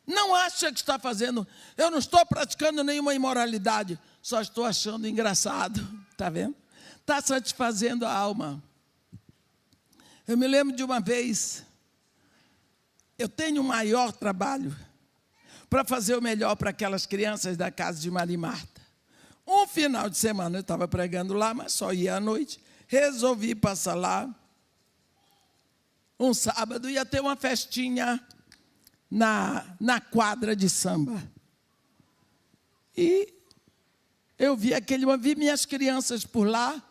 Não acha que está fazendo. Eu não estou praticando nenhuma imoralidade. Só estou achando engraçado. Está vendo? Está satisfazendo a alma. Eu me lembro de uma vez. Eu tenho um maior trabalho para fazer o melhor para aquelas crianças da casa de Maria e Marta. Um final de semana eu estava pregando lá, mas só ia à noite. Resolvi passar lá. Um sábado ia ter uma festinha na quadra de samba. E eu vi minhas crianças por lá,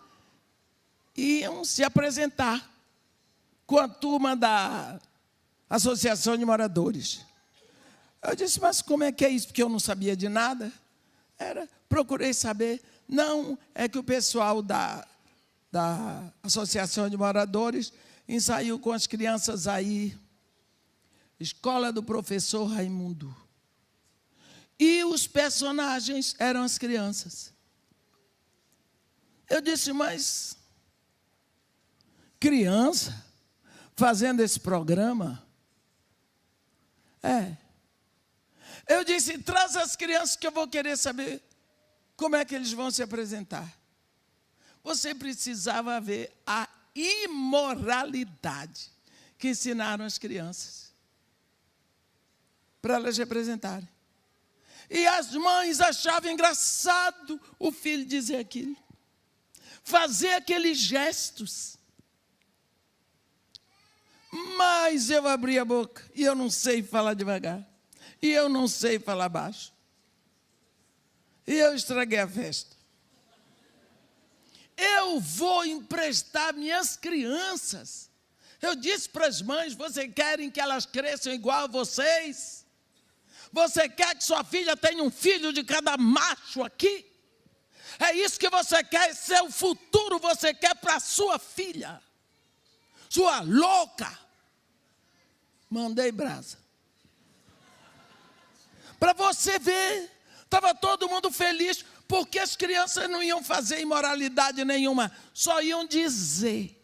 iam se apresentar com a turma da Associação de Moradores. Eu disse, mas como é que é isso? Porque eu não sabia de nada. Procurei saber. Não, é que o pessoal da Associação de Moradores ensaiou com as crianças aí, Escola do Professor Raimundo. E os personagens eram as crianças. Eu disse, mas criança fazendo esse programa? Eu disse, traz as crianças que eu vou querer saber como é que eles vão se apresentar. Você precisava ver a imoralidade que ensinaram as crianças para elas representarem. E as mães achavam engraçado o filho dizer aquilo, fazer aqueles gestos. Mas eu abri a boca e eu não sei falar devagar. E eu não sei falar baixo. E eu estraguei a festa. Eu vou emprestar minhas crianças. Eu disse para as mães, vocês querem que elas cresçam igual a vocês? Você quer que sua filha tenha um filho de cada macho aqui? É isso que você quer? Esse é o futuro que você quer para a sua filha? Sua louca. Mandei brasa. Para você ver, estava todo mundo feliz, porque as crianças não iam fazer imoralidade nenhuma, só iam dizer.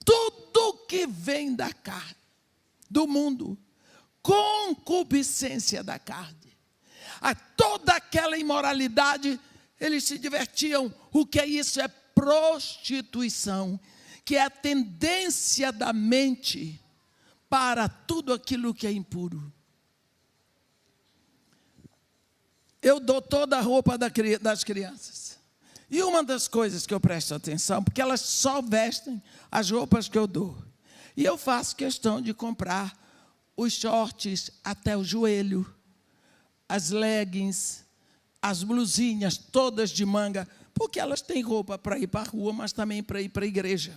Tudo que vem da carne, do mundo, concupiscência da carne, a toda aquela imoralidade, eles se divertiam. O que é isso? É prostituição, que é a tendência da mente para tudo aquilo que é impuro. Eu dou toda a roupa das crianças. E uma das coisas que eu presto atenção, porque elas só vestem as roupas que eu dou. E eu faço questão de comprar os shorts até o joelho, as leggings, as blusinhas todas de manga, porque elas têm roupa para ir para a rua, mas também para ir para a igreja.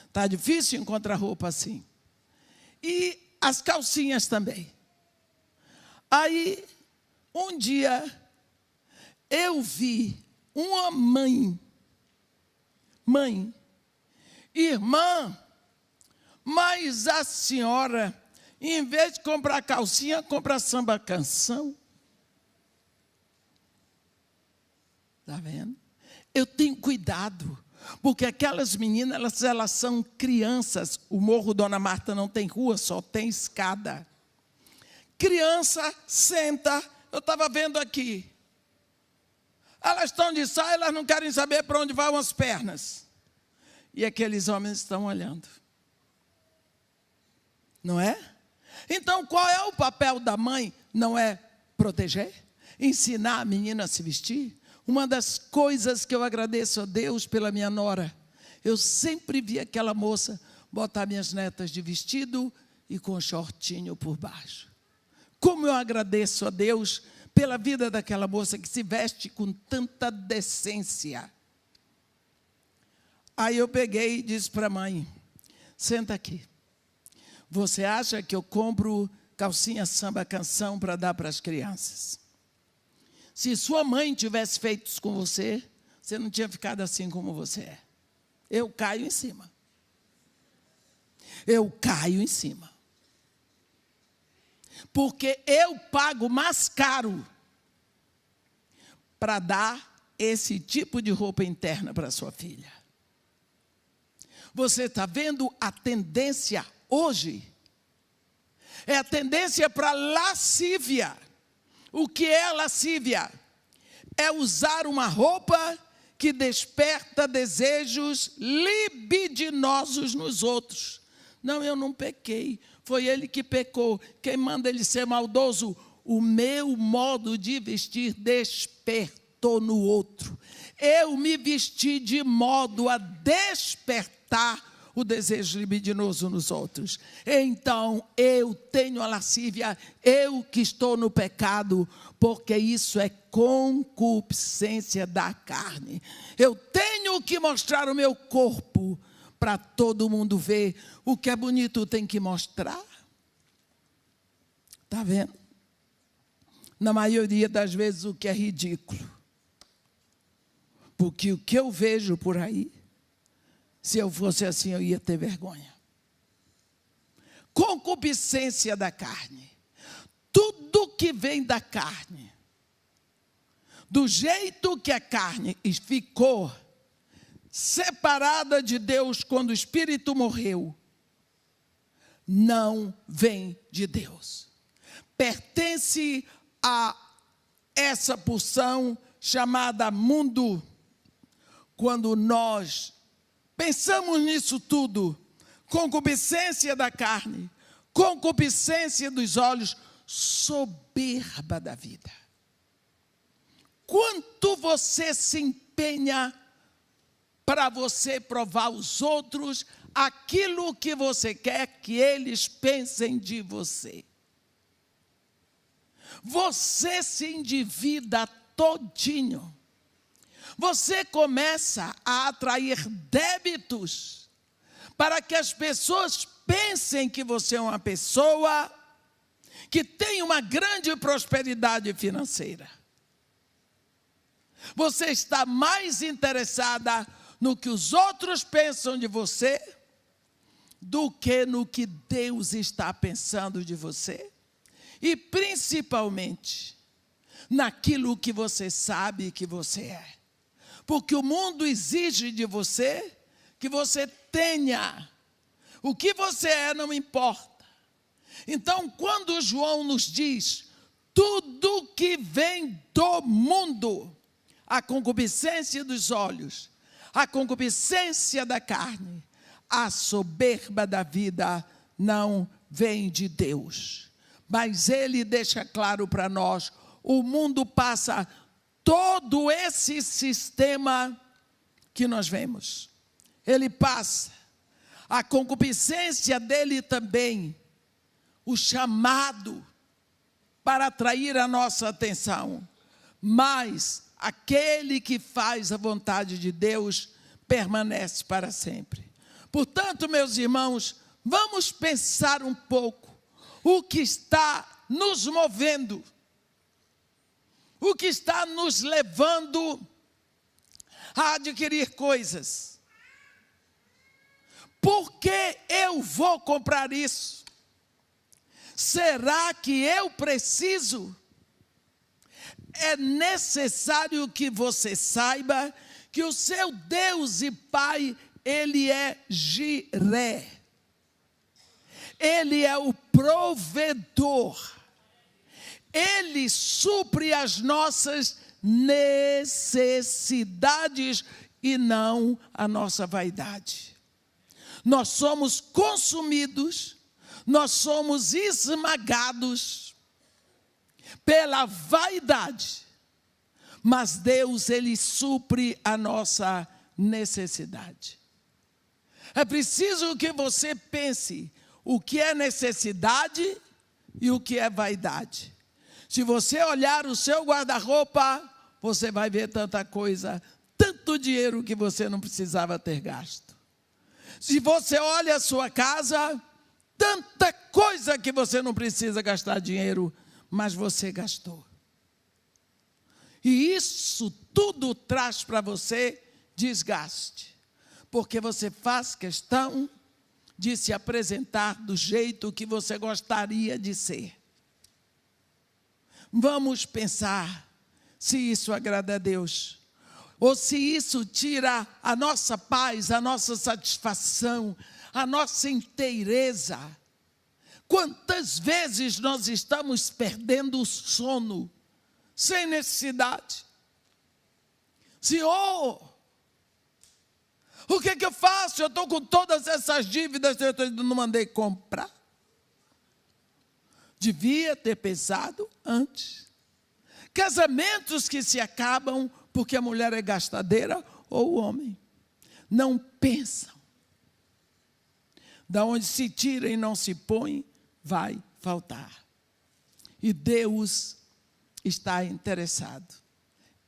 Está difícil encontrar roupa assim. E as calcinhas também. Aí, um dia, eu vi uma mãe, irmã, mas a senhora, em vez de comprar calcinha, compra samba canção. Está vendo? Eu tenho cuidado, porque aquelas meninas, elas são crianças. O Morro Dona Marta não tem rua, só tem escada. Criança, senta, eu estava vendo aqui. Elas estão de saia, elas não querem saber para onde vão as pernas. E aqueles homens estão olhando. Não é? Então, qual é o papel da mãe? Não é proteger? Ensinar a menina a se vestir? Uma das coisas que eu agradeço a Deus pela minha nora, eu sempre vi aquela moça botar minhas netas de vestido e com shortinho por baixo. Como eu agradeço a Deus pela vida daquela moça que se veste com tanta decência. Aí eu peguei e disse para a mãe, senta aqui. Você acha que eu compro calcinha samba canção para dar para as crianças? Se sua mãe tivesse feito isso com você, você não tinha ficado assim como você é. Eu caio em cima. Eu caio em cima. Porque eu pago mais caro para dar esse tipo de roupa interna para sua filha. Você está vendo a tendência hoje? É a tendência para lascívia. O que é lascívia? É usar uma roupa que desperta desejos libidinosos nos outros. Não, eu não pequei. Foi ele que pecou. Quem manda ele ser maldoso? O meu modo de vestir despertou no outro. Eu me vesti de modo a despertar o desejo libidinoso nos outros. Então, eu tenho a lascívia, eu que estou no pecado, porque isso é concupiscência da carne. Eu tenho que mostrar o meu corpo para todo mundo ver. O que é bonito tem que mostrar. Está vendo? Na maioria das vezes o que é ridículo. Porque o que eu vejo por aí, se eu fosse assim, eu ia ter vergonha. Concupiscência da carne. Tudo que vem da carne, do jeito que a carne ficou separada de Deus quando o Espírito morreu, não vem de Deus. Pertence a essa porção chamada mundo. Quando nós pensamos nisso tudo, concupiscência da carne, concupiscência dos olhos, soberba da vida. Quanto você se empenha para você provar aos outros aquilo que você quer que eles pensem de você. Você se endivida todinho. Você começa a atrair débitos para que as pessoas pensem que você é uma pessoa que tem uma grande prosperidade financeira. Você está mais interessada no que os outros pensam de você do que no que Deus está pensando de você. E principalmente naquilo que você sabe que você é. Porque o mundo exige de você que você tenha. O que você é não importa. Então, quando João nos diz, tudo que vem do mundo, a concupiscência dos olhos, a concupiscência da carne, a soberba da vida não vem de Deus. Mas ele deixa claro para nós, o mundo passa, todo esse sistema que nós vemos. Ele passa. A concupiscência dele também, o chamado para atrair a nossa atenção. Mas aquele que faz a vontade de Deus permanece para sempre. Portanto, meus irmãos, vamos pensar um pouco o que está nos movendo, o que está nos levando a adquirir coisas. Por que eu vou comprar isso? Será que eu preciso? É necessário que você saiba que o seu Deus e Pai, Ele é Jiré. Ele é o provedor. Ele supre as nossas necessidades e não a nossa vaidade. Nós somos consumidos, nós somos esmagados pela vaidade, mas Deus, Ele supre a nossa necessidade. É preciso que você pense o que é necessidade e o que é vaidade. Se você olhar o seu guarda-roupa, você vai ver tanta coisa, tanto dinheiro que você não precisava ter gasto. Se você olha a sua casa, tanta coisa que você não precisa gastar dinheiro, mas você gastou. E isso tudo traz para você desgaste, porque você faz questão de se apresentar do jeito que você gostaria de ser. Vamos pensar se isso agrada a Deus, ou se isso tira a nossa paz, a nossa satisfação, a nossa inteireza. Quantas vezes nós estamos perdendo o sono, sem necessidade? Senhor, o que eu faço? Eu estou com todas essas dívidas, eu não mandei comprar. Devia ter pensado antes. Casamentos que se acabam porque a mulher é gastadeira ou o homem. Não pensam. Da onde se tira e não se põe, vai faltar. E Deus está interessado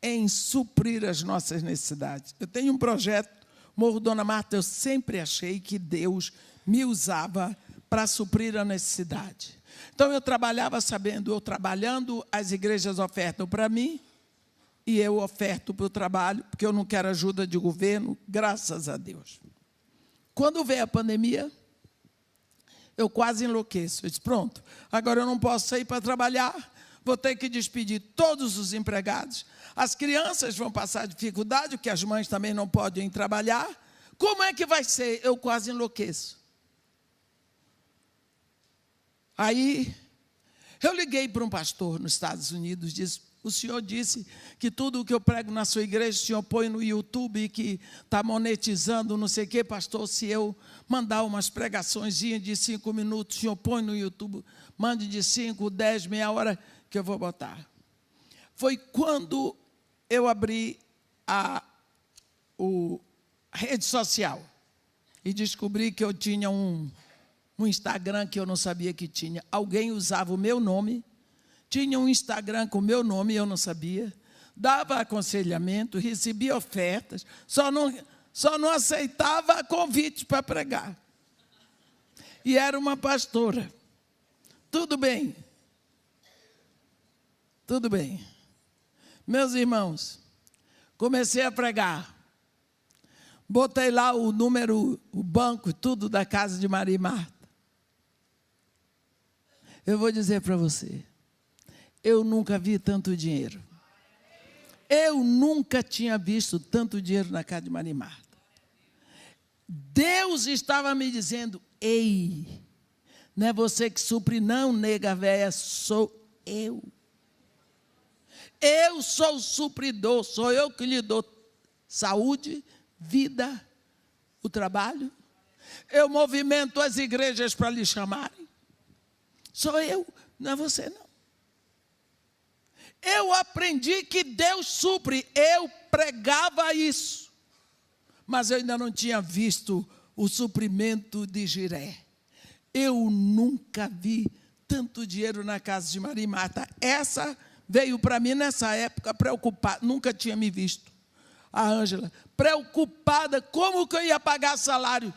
em suprir as nossas necessidades. Eu tenho um projeto, Morro Dona Marta, eu sempre achei que Deus me usava para suprir a necessidade. Então eu trabalhava sabendo, eu trabalhando, as igrejas ofertam para mim, e eu oferto para o trabalho, porque eu não quero ajuda de governo, graças a Deus. Quando veio a pandemia, eu quase enlouqueço. Eu disse, pronto, agora eu não posso sair para trabalhar, vou ter que despedir todos os empregados. As crianças vão passar dificuldade, porque as mães também não podem trabalhar. Como é que vai ser? Eu quase enlouqueço. Aí, eu liguei para um pastor nos Estados Unidos, disse, o senhor disse que tudo o que eu prego na sua igreja, o senhor põe no YouTube e que está monetizando, não sei o quê, pastor, se eu mandar umas pregaçõezinhas de 5 minutos, o senhor põe no YouTube, mande de 5, 10, meia hora, que eu vou botar. Foi quando eu abri a rede social e descobri que eu tinha um Instagram que eu não sabia que tinha. Alguém usava o meu nome, tinha um Instagram com o meu nome, eu não sabia, dava aconselhamento, recebia ofertas, só não aceitava convite para pregar. E era uma pastora. Tudo bem. Tudo bem. Meus irmãos, comecei a pregar. Botei lá o número, o banco, tudo da casa de Maria e Marta. Eu vou dizer para você, eu nunca vi tanto dinheiro. Eu nunca tinha visto tanto dinheiro na casa de Maria e Marta. Deus estava me dizendo, ei, não é você que supre não, nega véia, sou eu. Eu sou o supridor, sou eu que lhe dou saúde, vida, o trabalho. Eu movimento as igrejas para lhe chamarem. Sou eu, não é você não. Eu aprendi que Deus supre. Eu pregava isso. Mas eu ainda não tinha visto o suprimento de Jiré. Eu nunca vi tanto dinheiro na casa de Maria e Marta. Essa veio para mim nessa época preocupada. Nunca tinha me visto. A Ângela, preocupada, como que eu ia pagar salário?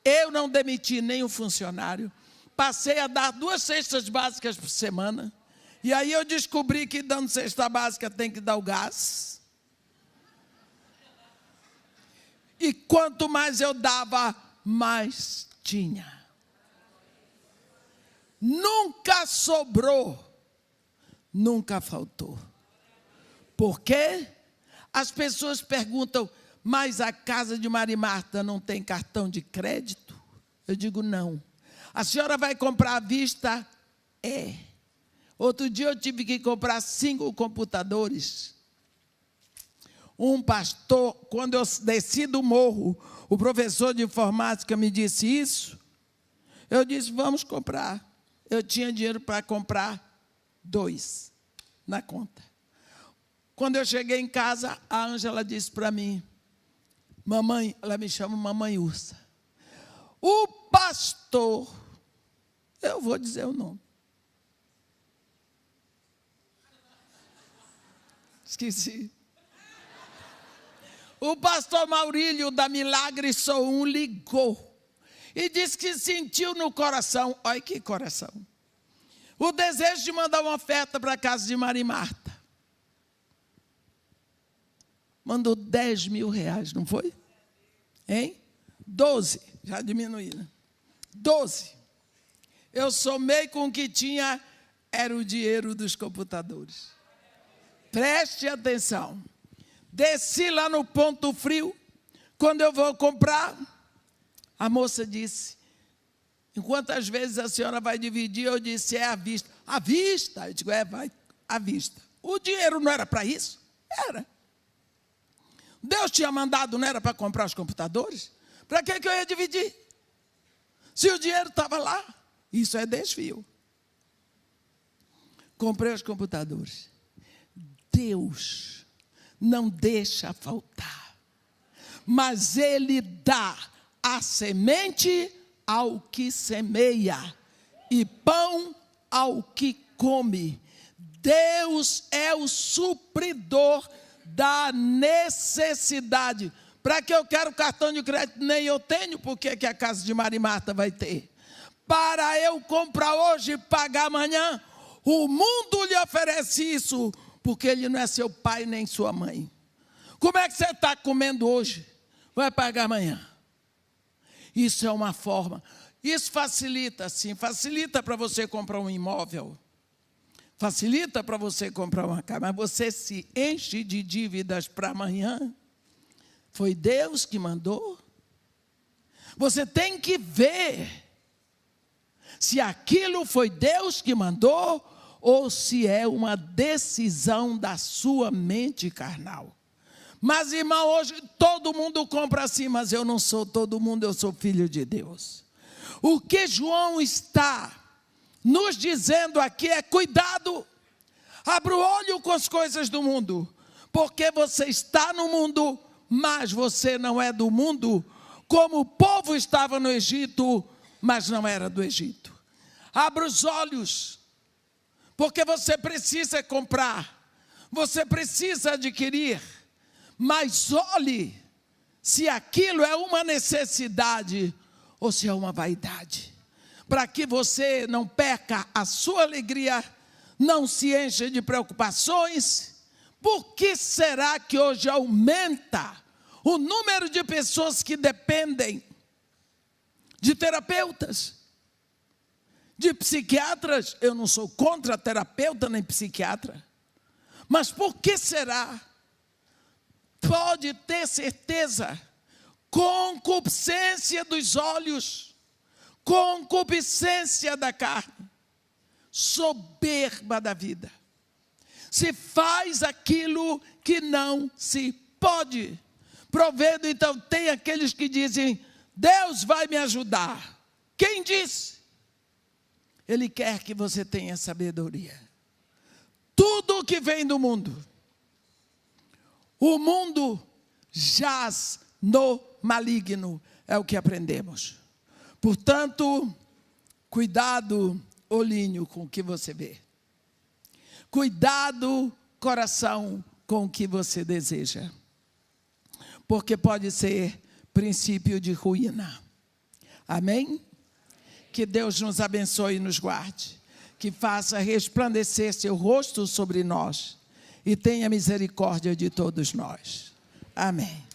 Eu não demiti nenhum funcionário. Passei a dar 2 cestas básicas por semana. E aí eu descobri que dando cesta básica tem que dar o gás. E quanto mais eu dava, mais tinha. Nunca sobrou. Nunca faltou. Por quê? As pessoas perguntam, mas a casa de Maria e Marta não tem cartão de crédito? Eu digo, não. A senhora vai comprar à vista? É. Outro dia eu tive que comprar 5 computadores. Um pastor, quando eu desci do morro, o professor de informática me disse isso. Eu disse, vamos comprar. Eu tinha dinheiro para comprar 2 na conta. Quando eu cheguei em casa, a Ângela disse para mim, mamãe, ela me chama Mamãe Ursa. O pastor, eu vou dizer o nome. Esqueci. O pastor Maurílio da Milagre Sou Um ligou e disse que sentiu no coração, olha que coração, o desejo de mandar uma oferta para a casa de Maria e Marta. Mandou 10 mil reais, não foi? Hein? 12, já diminuíram. 12. Eu somei com o que tinha, era o dinheiro dos computadores. Preste atenção. Desci lá no Ponto Frio. Quando eu vou comprar, a moça disse, quantas vezes a senhora vai dividir? Eu disse, é à vista. À vista? Eu digo, vai à vista. O dinheiro não era para isso? Era. Deus tinha mandado, não era para comprar os computadores? Para que eu ia dividir? Se o dinheiro estava lá, isso é desvio. Comprei os computadores. Deus não deixa faltar, mas Ele dá a semente ao que semeia e pão ao que come. Deus é o supridor da necessidade. Para que eu quero cartão de crédito? Nem eu tenho, porque que a casa de Maria e Marta vai ter? Para eu comprar hoje e pagar amanhã? O mundo lhe oferece isso, porque ele não é seu pai nem sua mãe. Como é que você está comendo hoje? Vai pagar amanhã. Isso é uma forma. Isso facilita, sim, facilita para você comprar um imóvel. Facilita para você comprar uma casa, mas você se enche de dívidas para amanhã. Foi Deus que mandou. Você tem que ver se aquilo foi Deus que mandou ou se é uma decisão da sua mente carnal. Mas, irmão, hoje todo mundo compra assim, mas eu não sou todo mundo, eu sou filho de Deus. O que João está nos dizendo aqui é cuidado, abra o olho com as coisas do mundo, porque você está no mundo, mas você não é do mundo, como o povo estava no Egito, mas não era do Egito. Abra os olhos, porque você precisa comprar, você precisa adquirir, mas olhe se aquilo é uma necessidade ou se é uma vaidade, para que você não perca a sua alegria, não se encha de preocupações. Por que será que hoje aumenta o número de pessoas que dependem de terapeutas, de psiquiatras? Eu não sou contra terapeuta nem psiquiatra, mas por que será? Pode ter certeza, concupiscência dos olhos, concupiscência da carne, soberba da vida. Se faz aquilo que não se pode. Provendo, então, tem aqueles que dizem, Deus vai me ajudar. Quem disse? Ele quer que você tenha sabedoria. Tudo que vem do mundo. O mundo jaz no maligno, é o que aprendemos. Portanto, cuidado, olhinho, com o que você vê. Cuidado, coração, com o que você deseja. Porque pode ser princípio de ruína. Amém? Que Deus nos abençoe e nos guarde. Que faça resplandecer seu rosto sobre nós. E tenha misericórdia de todos nós. Amém.